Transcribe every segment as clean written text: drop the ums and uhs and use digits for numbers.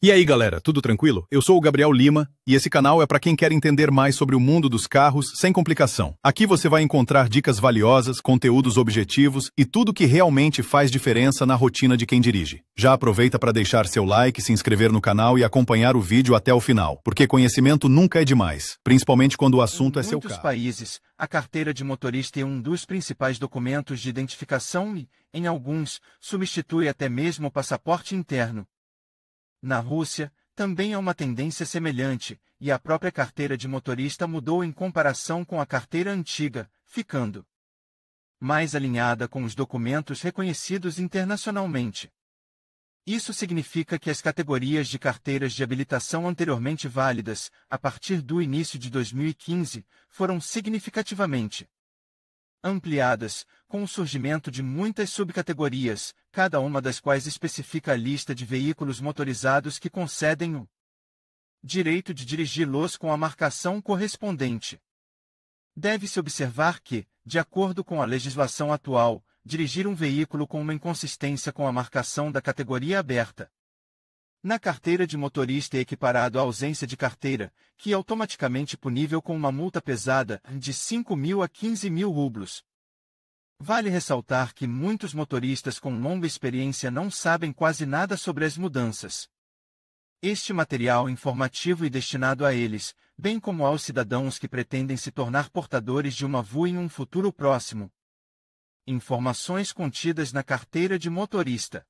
E aí, galera, tudo tranquilo? Eu sou o Gabriel Lima e esse canal é para quem quer entender mais sobre o mundo dos carros sem complicação. Aqui você vai encontrar dicas valiosas, conteúdos objetivos e tudo que realmente faz diferença na rotina de quem dirige. Já aproveita para deixar seu like, se inscrever no canal e acompanhar o vídeo até o final, porque conhecimento nunca é demais, principalmente quando o assunto é seu carro. Em muitos países, a carteira de motorista é um dos principais documentos de identificação e, em alguns, substitui até mesmo o passaporte interno. Na Rússia, também há uma tendência semelhante, e a própria carteira de motorista mudou em comparação com a carteira antiga, ficando mais alinhada com os documentos reconhecidos internacionalmente. Isso significa que as categorias de carteiras de habilitação anteriormente válidas, a partir do início de 2015, foram significativamente ampliadas, com o surgimento de muitas subcategorias, cada uma das quais especifica a lista de veículos motorizados que concedem o direito de dirigi-los com a marcação correspondente. Deve-se observar que, de acordo com a legislação atual, dirigir um veículo com uma inconsistência com a marcação da categoria aberta na carteira de motorista é equiparado à ausência de carteira, que é automaticamente punível com uma multa pesada de 5.000 a 15.000 rublos. Vale ressaltar que muitos motoristas com longa experiência não sabem quase nada sobre as mudanças. Este material informativo e destinado a eles, bem como aos cidadãos que pretendem se tornar portadores de uma VU em um futuro próximo. Informações contidas na carteira de motorista.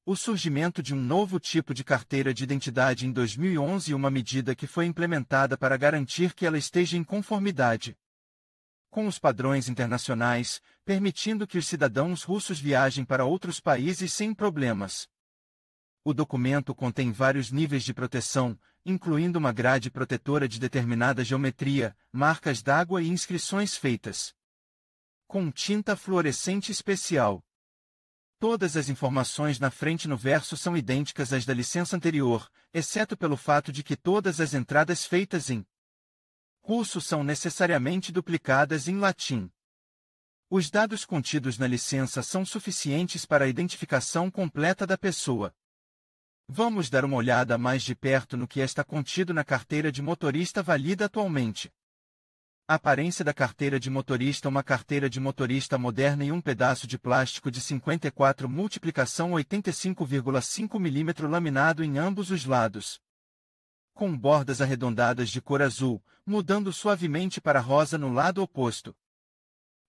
O surgimento de um novo tipo de carteira de identidade em 2011 é uma medida que foi implementada para garantir que ela esteja em conformidade com os padrões internacionais, permitindo que os cidadãos russos viajem para outros países sem problemas. O documento contém vários níveis de proteção, incluindo uma grade protetora de determinada geometria, marcas d'água e inscrições feitas com tinta fluorescente especial. Todas as informações na frente e no verso são idênticas às da licença anterior, exceto pelo fato de que todas as entradas feitas em russo são necessariamente duplicadas em latim. Os dados contidos na licença são suficientes para a identificação completa da pessoa. Vamos dar uma olhada mais de perto no que está contido na carteira de motorista válida atualmente. A aparência da carteira de motorista: uma carteira de motorista moderna em um pedaço de plástico de 54 multiplicação 85,5 mm laminado em ambos os lados, com bordas arredondadas de cor azul, mudando suavemente para rosa no lado oposto.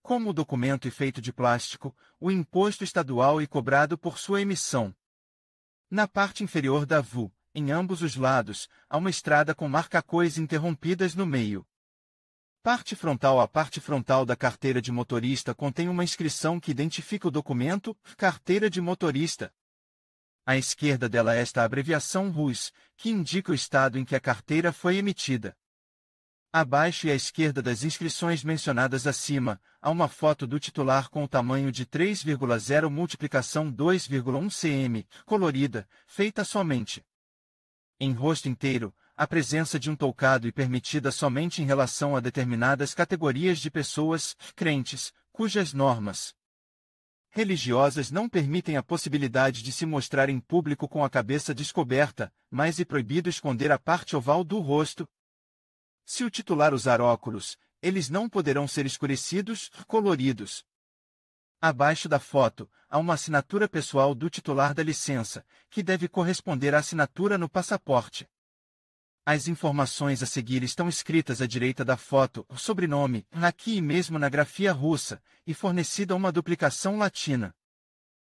Como o documento é feito de plástico, o imposto estadual é cobrado por sua emissão. Na parte inferior da VU, em ambos os lados, há uma estrada com marcacões interrompidas no meio. Parte frontal: a parte frontal da carteira de motorista contém uma inscrição que identifica o documento, carteira de motorista. À esquerda dela está a abreviação RUS, que indica o estado em que a carteira foi emitida. Abaixo e à esquerda das inscrições mencionadas acima, há uma foto do titular com o tamanho de 3,0 multiplicação 2,1 cm, colorida, feita somente em rosto inteiro, a presença de um toucado e permitida somente em relação a determinadas categorias de pessoas, crentes, cujas normas religiosas não permitem a possibilidade de se mostrar em público com a cabeça descoberta, mas é proibido esconder a parte oval do rosto. Se o titular usar óculos, eles não poderão ser escurecidos, coloridos. Abaixo da foto, há uma assinatura pessoal do titular da licença, que deve corresponder à assinatura no passaporte. As informações a seguir estão escritas à direita da foto: o sobrenome, aqui e mesmo na grafia russa, e fornecida uma duplicação latina.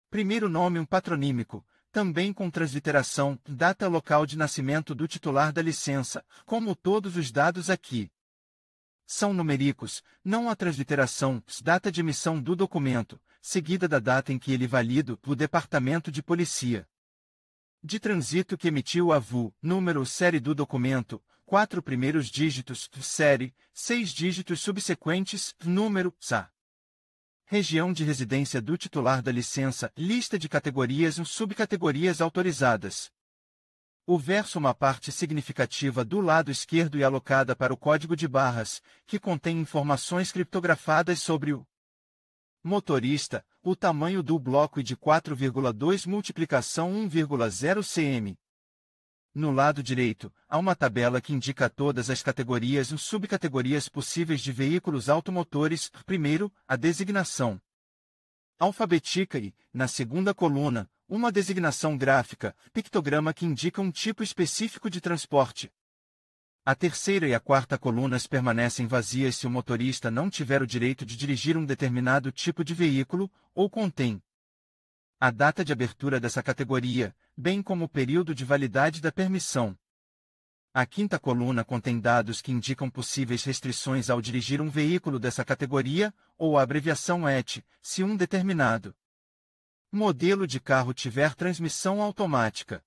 Primeiro nome: um patronímico, também com transliteração, data local de nascimento do titular da licença, como todos os dados aqui são numéricos, não há transliteração, data de emissão do documento, seguida da data em que ele é válido, o departamento de polícia de trânsito que emitiu a VU, número, série do documento, 4 primeiros dígitos, série, 6 dígitos subsequentes, número, SA. Região de residência do titular da licença, lista de categorias e subcategorias autorizadas. O verso: uma parte significativa do lado esquerdo e alocada para o código de barras, que contém informações criptografadas sobre o motorista, o tamanho do bloco é de 4,2 multiplicação 1,0 cm. No lado direito, há uma tabela que indica todas as categorias e subcategorias possíveis de veículos automotores. Primeiro, a designação alfabética e, na segunda coluna, uma designação gráfica, pictograma que indica um tipo específico de transporte. A terceira e a quarta colunas permanecem vazias se o motorista não tiver o direito de dirigir um determinado tipo de veículo, ou contém a data de abertura dessa categoria, bem como o período de validade da permissão. A quinta coluna contém dados que indicam possíveis restrições ao dirigir um veículo dessa categoria, ou a abreviação ET, se um determinado modelo de carro tiver transmissão automática.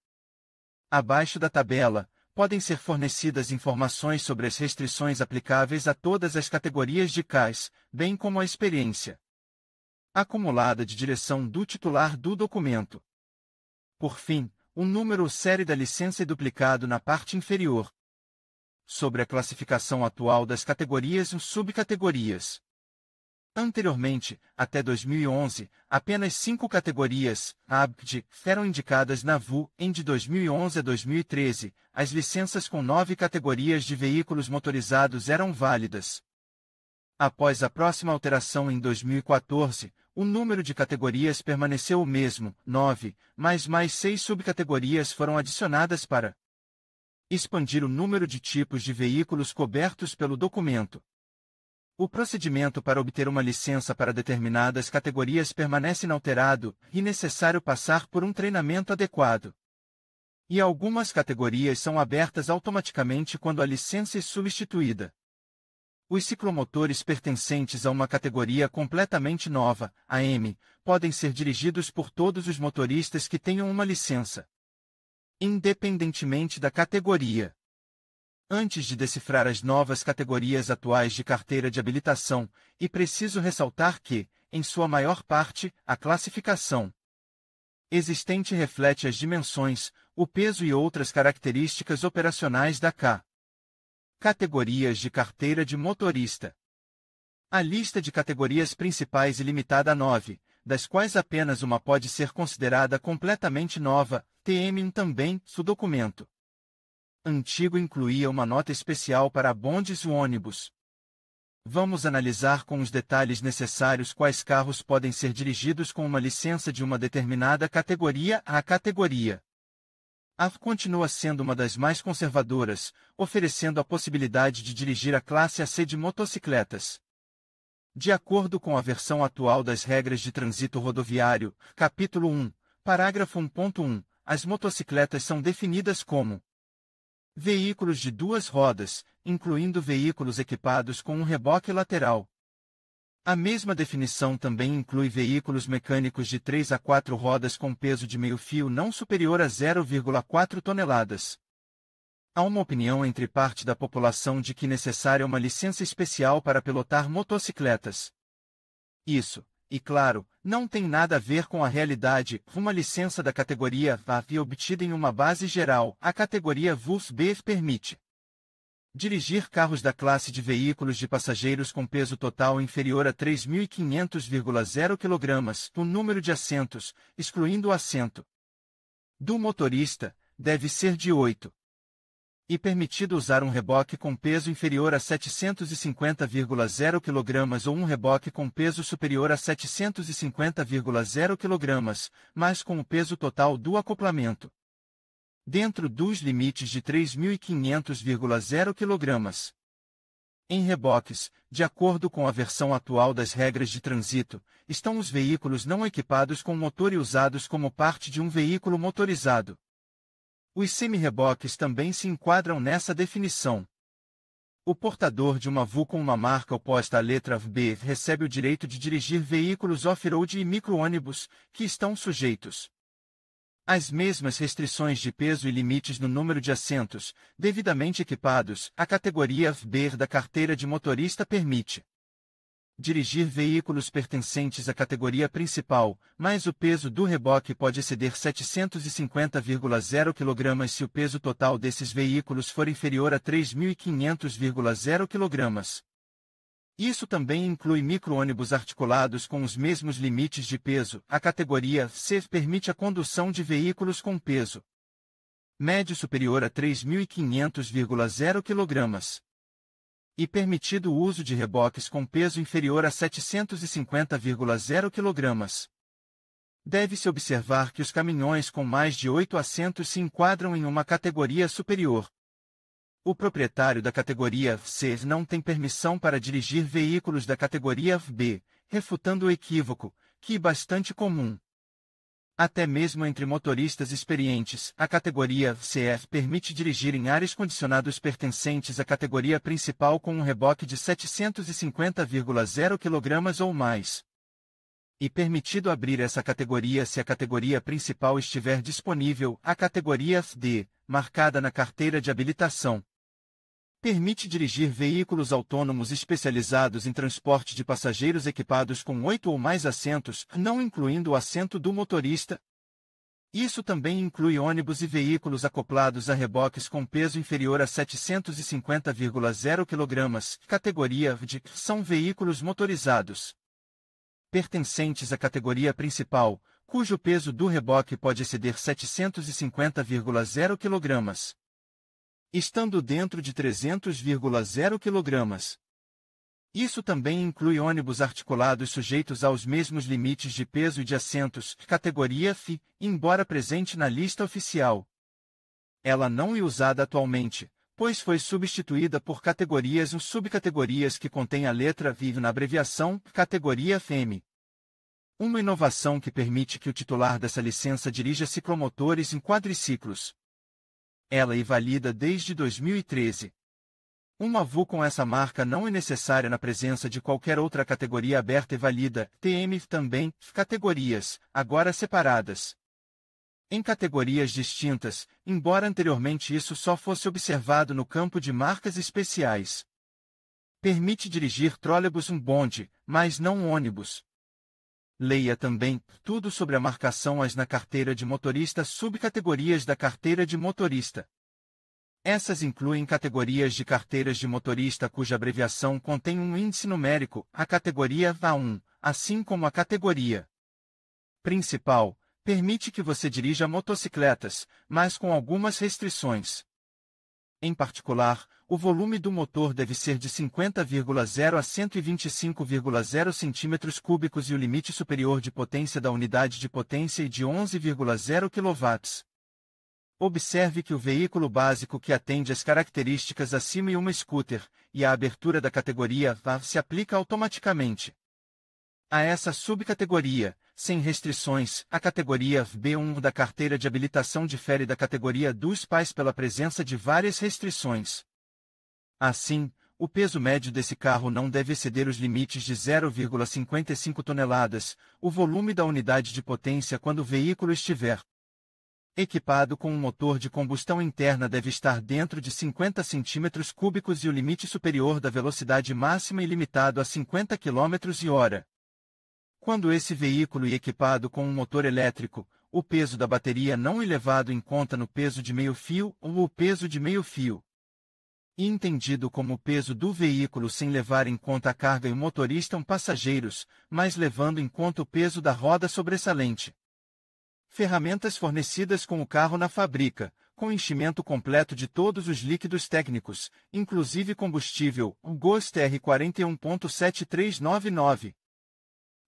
Abaixo da tabela, podem ser fornecidas informações sobre as restrições aplicáveis a todas as categorias de CAS, bem como a experiência acumulada de direção do titular do documento. Por fim, o número série da licença é duplicado na parte inferior. Sobre a classificação atual das categorias e subcategorias. Anteriormente, até 2011, apenas 5 categorias ABD eram indicadas na VU. De 2011 a 2013, as licenças com 9 categorias de veículos motorizados eram válidas. Após a próxima alteração em 2014, o número de categorias permaneceu o mesmo, 9, mas mais 6 subcategorias foram adicionadas para expandir o número de tipos de veículos cobertos pelo documento. O procedimento para obter uma licença para determinadas categorias permanece inalterado e necessário passar por um treinamento adequado. E algumas categorias são abertas automaticamente quando a licença é substituída. Os ciclomotores pertencentes a uma categoria completamente nova, AM, podem ser dirigidos por todos os motoristas que tenham uma licença, independentemente da categoria. Antes de decifrar as novas categorias atuais de carteira de habilitação, é preciso ressaltar que, em sua maior parte, a classificação existente reflete as dimensões, o peso e outras características operacionais da categorias de carteira de motorista. A lista de categorias principais é limitada a 9, das quais apenas uma pode ser considerada completamente nova, TM1 também, seu documento antigo incluía uma nota especial para bondes e ônibus. Vamos analisar com os detalhes necessários quais carros podem ser dirigidos com uma licença de uma determinada categoria. A categoria A continua sendo uma das mais conservadoras, oferecendo a possibilidade de dirigir a classe AC de motocicletas. De acordo com a versão atual das regras de trânsito rodoviário, capítulo 1, parágrafo 1.1, as motocicletas são definidas como veículos de duas rodas, incluindo veículos equipados com um reboque lateral. A mesma definição também inclui veículos mecânicos de 3 a 4 rodas com peso de meio fio não superior a 0,4 toneladas. Há uma opinião entre parte da população de que é necessária uma licença especial para pilotar motocicletas. Isso, e claro, não tem nada a ver com a realidade. Uma licença da categoria VA obtida em uma base geral, a categoria VUS-B permite dirigir carros da classe de veículos de passageiros com peso total inferior a 3.500,0 kg, o número de assentos, excluindo o assento do motorista, deve ser de 8. E permitido usar um reboque com peso inferior a 750,0 kg ou um reboque com peso superior a 750,0 kg, mas com o peso total do acoplamento dentro dos limites de 3.500,0 kg. Em reboques, de acordo com a versão atual das regras de trânsito, estão os veículos não equipados com motor e usados como parte de um veículo motorizado. Os semi-reboques também se enquadram nessa definição. O portador de uma VU com uma marca oposta à letra B recebe o direito de dirigir veículos off-road e micro-ônibus, que estão sujeitos às mesmas restrições de peso e limites no número de assentos, devidamente equipados. A categoria B da carteira de motorista permite dirigir veículos pertencentes à categoria principal, mas o peso do reboque pode exceder 750,0 kg se o peso total desses veículos for inferior a 3.500,0 kg. Isso também inclui micro-ônibus articulados com os mesmos limites de peso. A categoria C permite a condução de veículos com peso médio superior a 3.500,0 kg. E permitido o uso de reboques com peso inferior a 750,0 kg. Deve-se observar que os caminhões com mais de 8 assentos se enquadram em uma categoria superior. O proprietário da categoria C não tem permissão para dirigir veículos da categoria B, refutando o equívoco, que é bastante comum. Até mesmo entre motoristas experientes, a categoria CF permite dirigir em ares condicionados pertencentes à categoria principal com um reboque de 750,0 kg ou mais. E permitido abrir essa categoria se a categoria principal estiver disponível, a categoria D, marcada na carteira de habilitação. Permite dirigir veículos autônomos especializados em transporte de passageiros equipados com 8 ou mais assentos, não incluindo o assento do motorista. Isso também inclui ônibus e veículos acoplados a reboques com peso inferior a 750,0 kg, categoria D, são veículos motorizados pertencentes à categoria principal, cujo peso do reboque pode exceder 750,0 kg. Estando dentro de 300,0 kg. Isso também inclui ônibus articulados sujeitos aos mesmos limites de peso e de assentos, categoria F, embora presente na lista oficial. Ela não é usada atualmente, pois foi substituída por categorias ou subcategorias que contêm a letra V na abreviação, categoria FM. Uma inovação que permite que o titular dessa licença dirija ciclomotores em quadriciclos. Ela é válida desde 2013. Uma VU com essa marca não é necessária na presença de qualquer outra categoria aberta e válida, TM também, categorias, agora separadas. Em categorias distintas, embora anteriormente isso só fosse observado no campo de marcas especiais. Permite dirigir trólebus bonde, mas não ônibus. Leia também tudo sobre a marcação AS na carteira de motorista, subcategorias da carteira de motorista. Essas incluem categorias de carteiras de motorista cuja abreviação contém um índice numérico, a categoria A1, assim como a categoria principal, permite que você dirija motocicletas, mas com algumas restrições. Em particular, o volume do motor deve ser de 50,0 a 125,0 cm3 e o limite superior de potência da unidade de potência é de 11,0 kW. Observe que o veículo básico que atende às características acima é uma scooter, e a abertura da categoria A se aplica automaticamente. A essa subcategoria, sem restrições, a categoria B1 da carteira de habilitação difere da categoria dos pais pela presença de várias restrições. Assim, o peso médio desse carro não deve exceder os limites de 0,55 toneladas, o volume da unidade de potência quando o veículo estiver equipado com um motor de combustão interna deve estar dentro de 50 cm3 e o limite superior da velocidade máxima é limitado a 50 km/h. Quando esse veículo é equipado com um motor elétrico, o peso da bateria não é levado em conta no peso de meio-fio ou o peso de meio-fio. E entendido como o peso do veículo sem levar em conta a carga e o motorista ou passageiros, mas levando em conta o peso da roda sobressalente. Ferramentas fornecidas com o carro na fábrica, com enchimento completo de todos os líquidos técnicos, inclusive combustível, o Ghost R41.7399.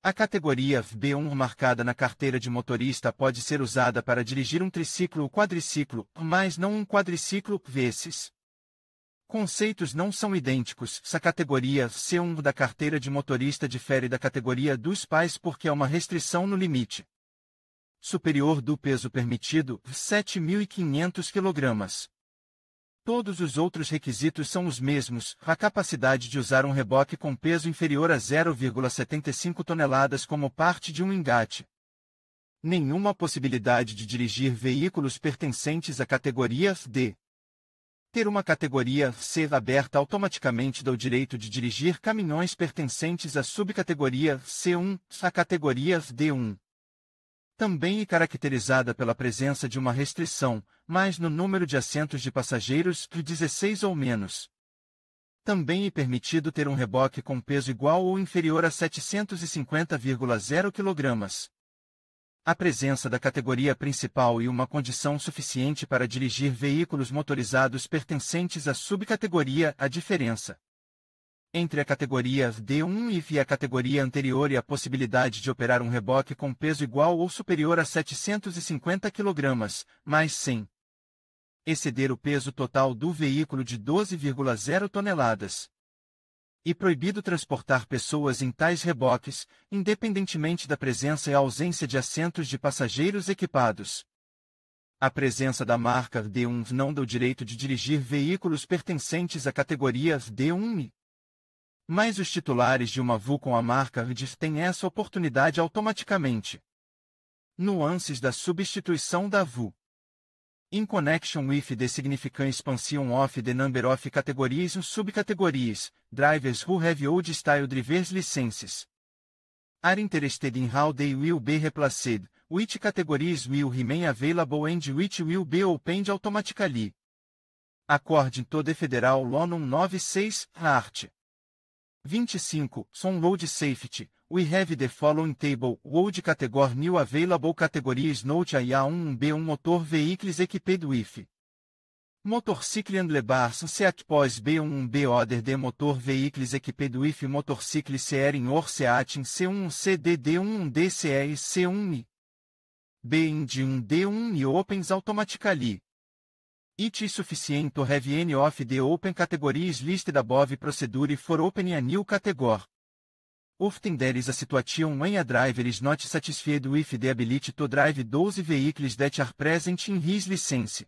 A categoria B1 marcada na carteira de motorista pode ser usada para dirigir um triciclo ou quadriciclo, mas não um quadriciclo. Esses conceitos não são idênticos. A categoria C1 da carteira de motorista difere da categoria dos pais porque há uma restrição no limite superior do peso permitido, 7.500 kg. Todos os outros requisitos são os mesmos, a capacidade de usar um reboque com peso inferior a 0,75 toneladas como parte de um engate. Nenhuma possibilidade de dirigir veículos pertencentes à categoria D. Ter uma categoria C aberta automaticamente dá o direito de dirigir caminhões pertencentes à subcategoria C1, à categoria D1. Também é caracterizada pela presença de uma restrição, mas no número de assentos de passageiros, de 16 ou menos. Também é permitido ter um reboque com peso igual ou inferior a 750,0 kg. A presença da categoria principal e uma condição suficiente para dirigir veículos motorizados pertencentes à subcategoria. A diferença entre a categoria D1 e a categoria anterior e a possibilidade de operar um reboque com peso igual ou superior a 750 kg, mais sem exceder o peso total do veículo de 12,0 toneladas. E proibido transportar pessoas em tais reboques, independentemente da presença e ausência de assentos de passageiros equipados. A presença da marca D1 não dá o direito de dirigir veículos pertencentes à categoria D1. Mas os titulares de uma VU com a marca D têm essa oportunidade automaticamente. Nuances da substituição da VU. In connection with the significant expansion of the number of categories and subcategories, drivers who have old style driver's licenses are interested in how they will be replaced, which categories will remain available and which will be opened automatically. According to the Federal Law No. 96, Art. 25, on Road Safety, we have the following table: Road Category New Available Categories Note IA11B1 Motor Vehicles Equipped with Motorcycle Handlebars Seat POS B11B Other The Motor Vehicles Equipped with Motorcycle Steering or Seat C1 CDD1 DCE C1 B1D1 Opens Automatically. It is sufficient to have any of the open categories listed above procedure for opening a new category. Often there is a situation when a driver is not satisfied with the ability to drive those vehicles that are present in his license.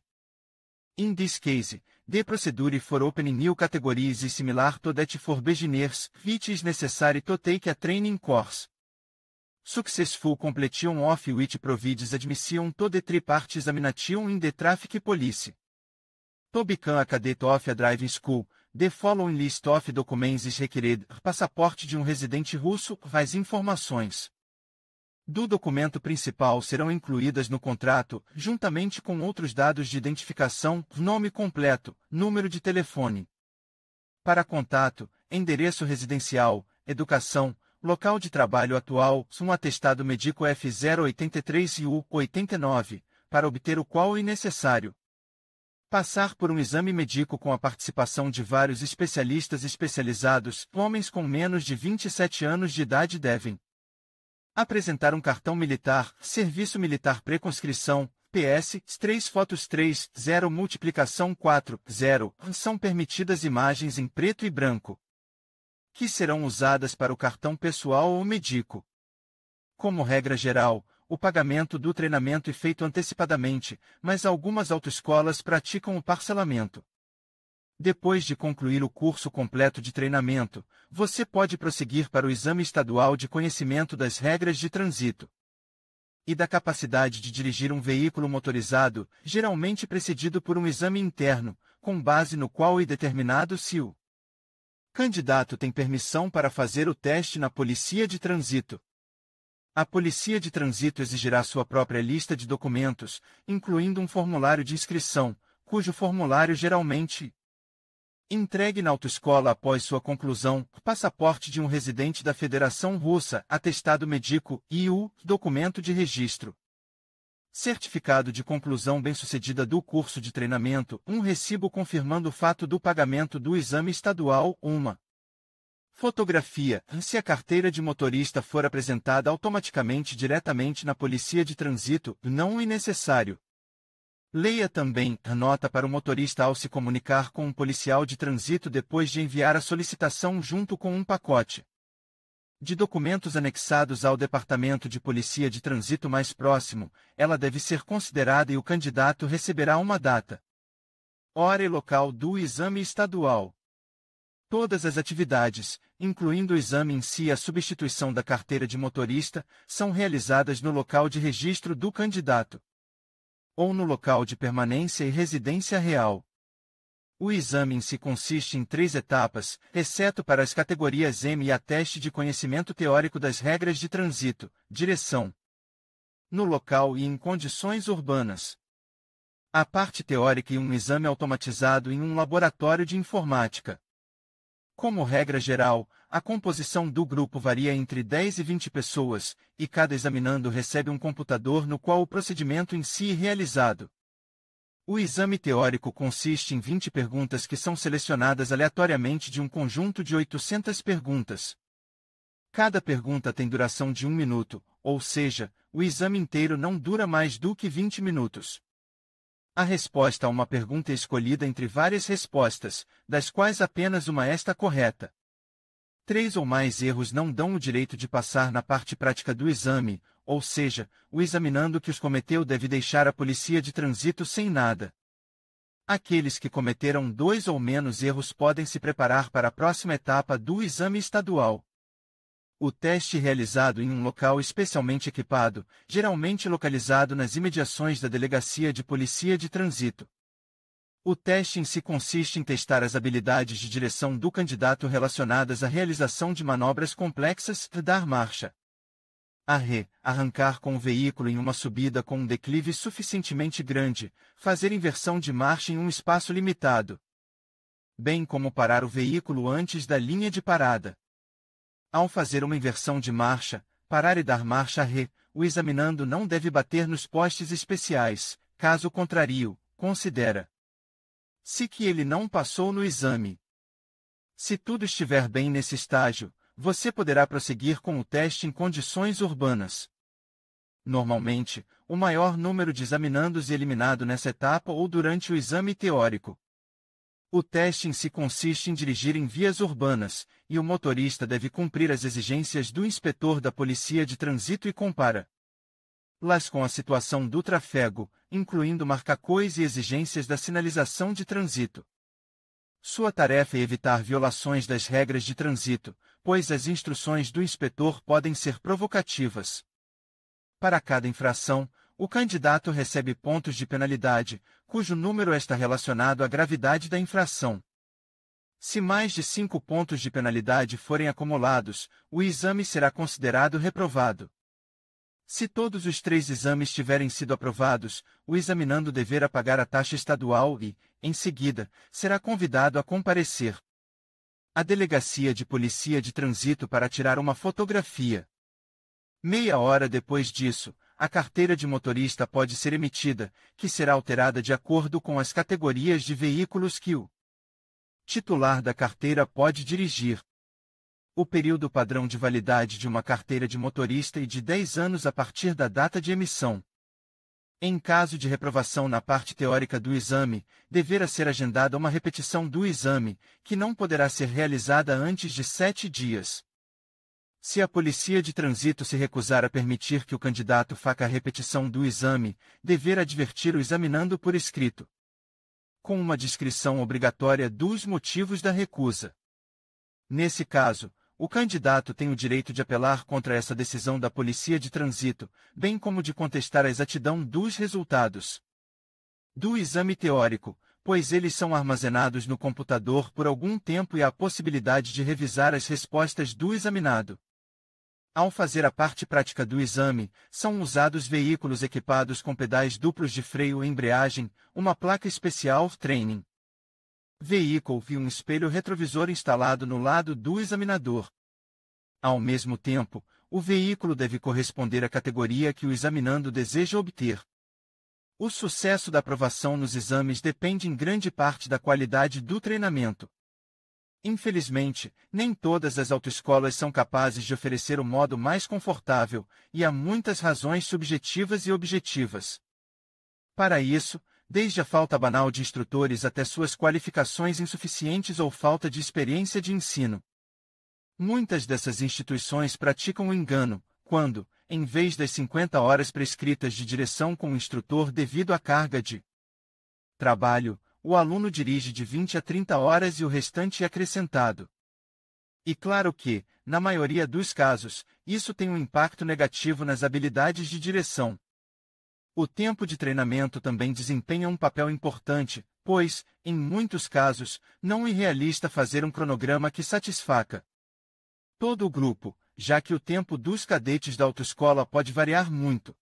In this case, the procedure for opening new categories is similar to that for beginners, which is necessary to take a training course. Successful completion of which provides admission to the three-part examination in the traffic police. To become a cadet of a driving school, the following list of documents is required: passaporte de um residente russo. As informações do documento principal serão incluídas no contrato, juntamente com outros dados de identificação, nome completo, número de telefone para contato, endereço residencial, educação, local de trabalho atual, um atestado médico F083 e U89, para obter o qual é necessário passar por um exame médico com a participação de vários especialistas especializados. Homens com menos de 27 anos de idade devem apresentar um cartão militar, serviço militar pré-conscrição, PS, 3 fotos 3, 0 multiplicação 4, 0. São permitidas imagens em preto e branco, que serão usadas para o cartão pessoal ou médico. Como regra geral, o pagamento do treinamento é feito antecipadamente, mas algumas autoescolas praticam o parcelamento. Depois de concluir o curso completo de treinamento, você pode prosseguir para o Exame Estadual de Conhecimento das Regras de Trânsito e da capacidade de dirigir um veículo motorizado, geralmente precedido por um exame interno, com base no qual é determinado se o candidato tem permissão para fazer o teste na Polícia de Trânsito. A Polícia de Trânsito exigirá sua própria lista de documentos, incluindo um formulário de inscrição, cujo formulário geralmente entregue na autoescola após sua conclusão, passaporte de um residente da Federação Russa, atestado médico, e documento de registro, certificado de conclusão bem-sucedida do curso de treinamento, um recibo confirmando o fato do pagamento do exame estadual, uma fotografia, se a carteira de motorista for apresentada automaticamente diretamente na Polícia de Trânsito, não é necessário. Leia também a nota para o motorista ao se comunicar com um policial de trânsito depois de enviar a solicitação junto com um pacote de documentos anexados ao Departamento de Polícia de Trânsito mais próximo. Ela deve ser considerada e o candidato receberá uma data, hora e local do exame estadual. Todas as atividades, incluindo o exame em si e a substituição da carteira de motorista, são realizadas no local de registro do candidato ou no local de permanência e residência real. O exame em si consiste em 3 etapas, exceto para as categorias M e a teste de conhecimento teórico das regras de trânsito, direção no local e em condições urbanas. A parte teórica e um exame automatizado em um laboratório de informática. Como regra geral, a composição do grupo varia entre 10 e 20 pessoas, e cada examinando recebe um computador no qual o procedimento em si é realizado. O exame teórico consiste em 20 perguntas que são selecionadas aleatoriamente de um conjunto de 800 perguntas. Cada pergunta tem duração de 1 minuto, ou seja, o exame inteiro não dura mais do que 20 minutos. A resposta a uma pergunta é escolhida entre várias respostas, das quais apenas uma está correta. 3 ou mais erros não dão o direito de passar na parte prática do exame, ou seja, o examinando que os cometeu deve deixar a polícia de trânsito sem nada. Aqueles que cometeram 2 ou menos erros podem se preparar para a próxima etapa do exame estadual. O teste realizado em um local especialmente equipado, geralmente localizado nas imediações da Delegacia de Polícia de Trânsito. O teste em si consiste em testar as habilidades de direção do candidato relacionadas à realização de manobras complexas, dar marcha a ré, arrancar com o veículo em uma subida com um declive suficientemente grande, fazer inversão de marcha em um espaço limitado, bem como parar o veículo antes da linha de parada. Ao fazer uma inversão de marcha, parar e dar marcha a ré, o examinando não deve bater nos postes especiais, caso contrário, considera-se que ele não passou no exame. Se tudo estiver bem nesse estágio, você poderá prosseguir com o teste em condições urbanas. Normalmente, o maior número de examinandos é eliminado nessa etapa ou durante o exame teórico. O teste em si consiste em dirigir em vias urbanas, e o motorista deve cumprir as exigências do inspetor da Polícia de Trânsito e compara-las com a situação do tráfego, incluindo marcacóis e exigências da sinalização de trânsito. Sua tarefa é evitar violações das regras de trânsito, pois as instruções do inspetor podem ser provocativas. Para cada infração, o candidato recebe pontos de penalidade, cujo número está relacionado à gravidade da infração. Se mais de 5 pontos de penalidade forem acumulados, o exame será considerado reprovado. Se todos os 3 exames tiverem sido aprovados, o examinando deverá pagar a taxa estadual e, em seguida, será convidado a comparecer à Delegacia de Polícia de Trânsito para tirar uma fotografia. Meia hora depois disso, a carteira de motorista pode ser emitida, que será alterada de acordo com as categorias de veículos que o titular da carteira pode dirigir. O período padrão de validade de uma carteira de motorista é de 10 anos a partir da data de emissão. Em caso de reprovação na parte teórica do exame, deverá ser agendada uma repetição do exame, que não poderá ser realizada antes de 7 dias. Se a Polícia de Trânsito se recusar a permitir que o candidato faça a repetição do exame, deverá advertir o examinando por escrito, com uma descrição obrigatória dos motivos da recusa. Nesse caso, o candidato tem o direito de apelar contra essa decisão da Polícia de Trânsito, bem como de contestar a exatidão dos resultados do exame teórico, pois eles são armazenados no computador por algum tempo e há a possibilidade de revisar as respostas do examinado. Ao fazer a parte prática do exame, são usados veículos equipados com pedais duplos de freio e embreagem, uma placa especial Training Vehicle e um espelho retrovisor instalado no lado do examinador. Ao mesmo tempo, o veículo deve corresponder à categoria que o examinando deseja obter. O sucesso da aprovação nos exames depende em grande parte da qualidade do treinamento. Infelizmente, nem todas as autoescolas são capazes de oferecer o modo mais confortável, e há muitas razões subjetivas e objetivas para isso, desde a falta banal de instrutores até suas qualificações insuficientes ou falta de experiência de ensino. Muitas dessas instituições praticam o engano, quando, em vez das 50 horas prescritas de direção com o instrutor devido à carga de trabalho, o aluno dirige de 20 a 30 horas e o restante é acrescentado. E claro que, na maioria dos casos, isso tem um impacto negativo nas habilidades de direção. O tempo de treinamento também desempenha um papel importante, pois, em muitos casos, não é realista fazer um cronograma que satisfaça todo o grupo, já que o tempo dos cadetes da autoescola pode variar muito.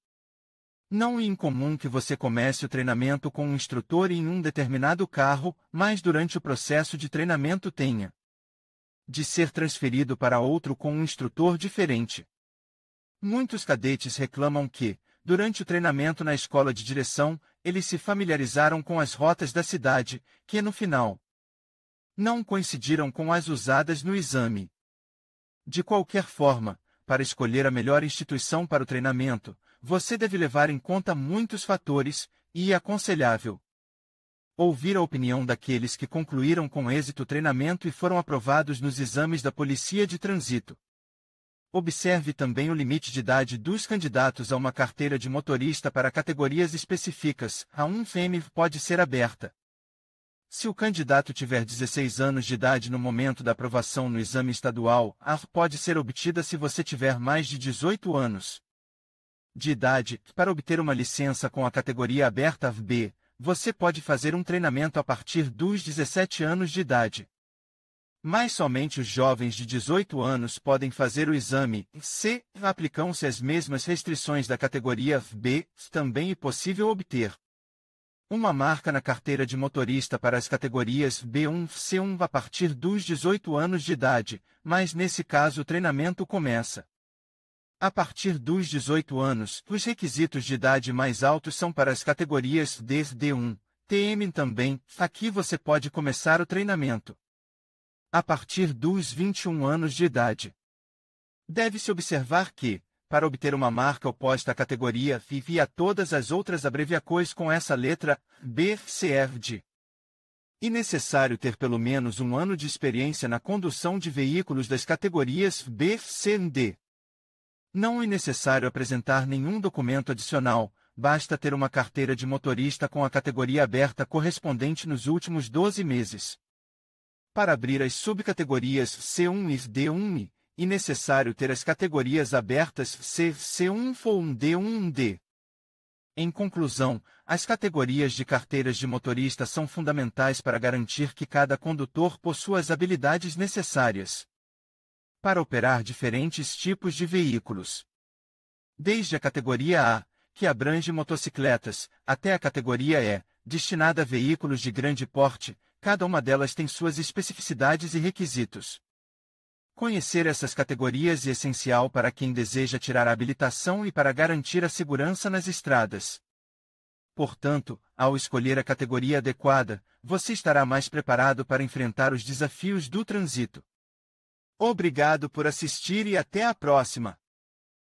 Não é incomum que você comece o treinamento com um instrutor em um determinado carro, mas durante o processo de treinamento tenha de ser transferido para outro com um instrutor diferente. Muitos cadetes reclamam que, durante o treinamento na escola de direção, eles se familiarizaram com as rotas da cidade, que no final não coincidiram com as usadas no exame. De qualquer forma, para escolher a melhor instituição para o treinamento, você deve levar em conta muitos fatores, e é aconselhável ouvir a opinião daqueles que concluíram com êxito o treinamento e foram aprovados nos exames da Polícia de Trânsito. Observe também o limite de idade dos candidatos a uma carteira de motorista para categorias específicas. A 1FM pode ser aberta se o candidato tiver 16 anos de idade no momento da aprovação no exame estadual. A pode ser obtida se você tiver mais de 18 anos de idade. Para obter uma licença com a categoria aberta B, você pode fazer um treinamento a partir dos 17 anos de idade. Mas somente os jovens de 18 anos podem fazer o exame C. Aplicam-se as mesmas restrições da categoria B. Também é possível obter uma marca na carteira de motorista para as categorias B1 e C1 a partir dos 18 anos de idade, mas nesse caso o treinamento começa a partir dos 18 anos. Os requisitos de idade mais altos são para as categorias D, D1, TM também. Aqui você pode começar o treinamento a partir dos 21 anos de idade. Deve-se observar que, para obter uma marca oposta à categoria FIV e a todas as outras abreviações com essa letra B, C, F, D, é necessário ter pelo menos um ano de experiência na condução de veículos das categorias B, C e D. Não é necessário apresentar nenhum documento adicional, basta ter uma carteira de motorista com a categoria aberta correspondente nos últimos 12 meses. Para abrir as subcategorias C1 e D1, é necessário ter as categorias abertas C, C1 ou D1 D. Em conclusão, as categorias de carteiras de motorista são fundamentais para garantir que cada condutor possua as habilidades necessárias para operar diferentes tipos de veículos. Desde a categoria A, que abrange motocicletas, até a categoria E, destinada a veículos de grande porte, cada uma delas tem suas especificidades e requisitos. Conhecer essas categorias é essencial para quem deseja tirar a habilitação e para garantir a segurança nas estradas. Portanto, ao escolher a categoria adequada, você estará mais preparado para enfrentar os desafios do trânsito. Obrigado por assistir e até a próxima!